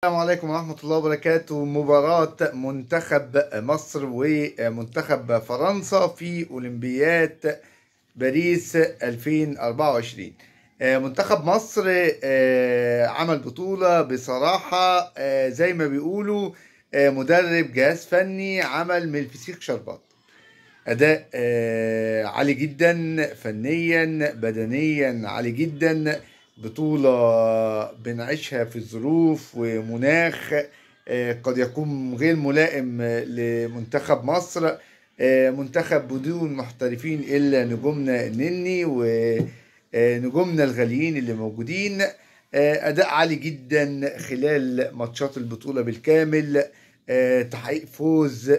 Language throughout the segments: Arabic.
السلام عليكم ورحمة الله وبركاته. مباراة منتخب مصر ومنتخب فرنسا في أولمبياد باريس 2024. منتخب مصر عمل بطولة بصراحة، زي ما بيقولوا مدرب جهاز فني عمل من الفسيخ شربات. أداء عالي جدا، فنيا بدنيا عالي جدا. بطولة بنعيشها في ظروف ومناخ قد يكون غير ملائم لمنتخب مصر. منتخب بدون محترفين إلا نجومنا النني ونجومنا الغاليين اللي موجودين. أداء عالي جدا خلال ماتشات البطولة بالكامل. تحقيق فوز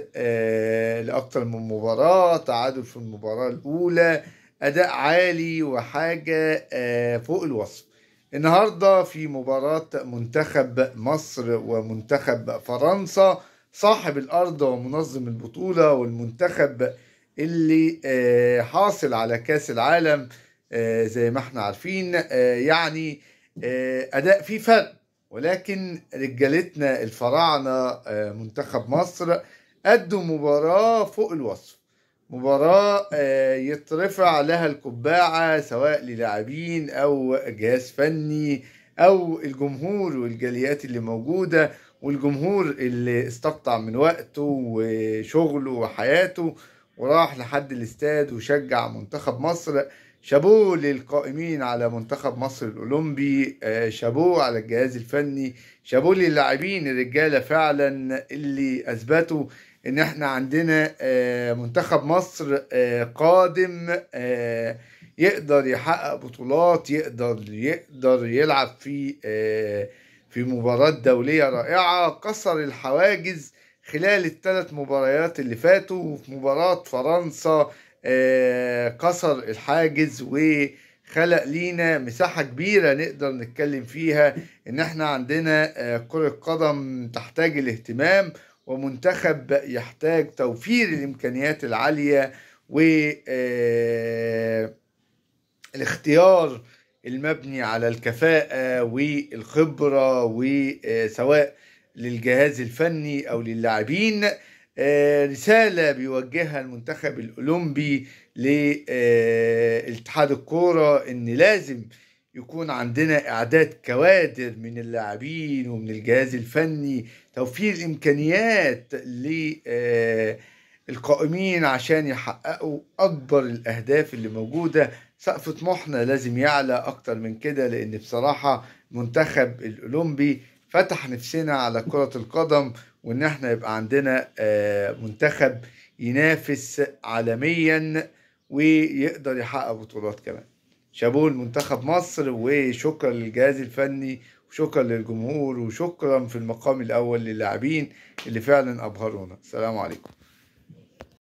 لأكثر من مباراة، تعادل في المباراة الأولى، أداء عالي وحاجة فوق الوصف. النهاردة في مباراة منتخب مصر ومنتخب فرنسا، صاحب الأرض ومنظم البطولة والمنتخب اللي حاصل على كأس العالم، زي ما احنا عارفين. يعني أداء فيه فرق، ولكن رجالتنا الفراعنة منتخب مصر أدوا مباراة فوق الوصف. مباراة يترفع لها القبعة، سواء للاعبين أو جهاز فني أو الجمهور والجاليات اللي موجودة، والجمهور اللي استقطع من وقته وشغله وحياته وراح لحد الاستاد وشجع منتخب مصر. شابوه للقائمين على منتخب مصر الأولمبي، شابوه على الجهاز الفني، شابوه للاعبين الرجالة فعلا اللي أثبتوا إن احنا عندنا منتخب مصر قادم، يقدر يحقق بطولات، يقدر يلعب في مباراة دولية رائعة. كسر الحواجز خلال الثلاث مباريات اللي فاتوا، وفي مباراة فرنسا كسر الحاجز وخلق لينا مساحة كبيرة نقدر نتكلم فيها ان احنا عندنا كرة قدم تحتاج الاهتمام، ومنتخب يحتاج توفير الامكانيات العالية والاختيار المبني على الكفاءة والخبرة، وسواء للجهاز الفني أو للاعبين. رسالة بيوجهها المنتخب الأولمبي لاتحاد الكورة إن لازم يكون عندنا إعداد كوادر من اللاعبين ومن الجهاز الفني، توفير إمكانيات للقائمين عشان يحققوا أكبر الأهداف اللي موجودة. سقف طموحنا لازم يعلى أكتر من كده، لأن بصراحة المنتخب الأولمبي فتح نفسنا على كرة القدم، وإن احنا يبقى عندنا منتخب ينافس عالميا ويقدر يحقق بطولات كمان. شابوه لمنتخب مصر، وشكرا للجهاز الفني، وشكرا للجمهور، وشكرا في المقام الأول للاعبين اللي فعلا أبهرونا. السلام عليكم.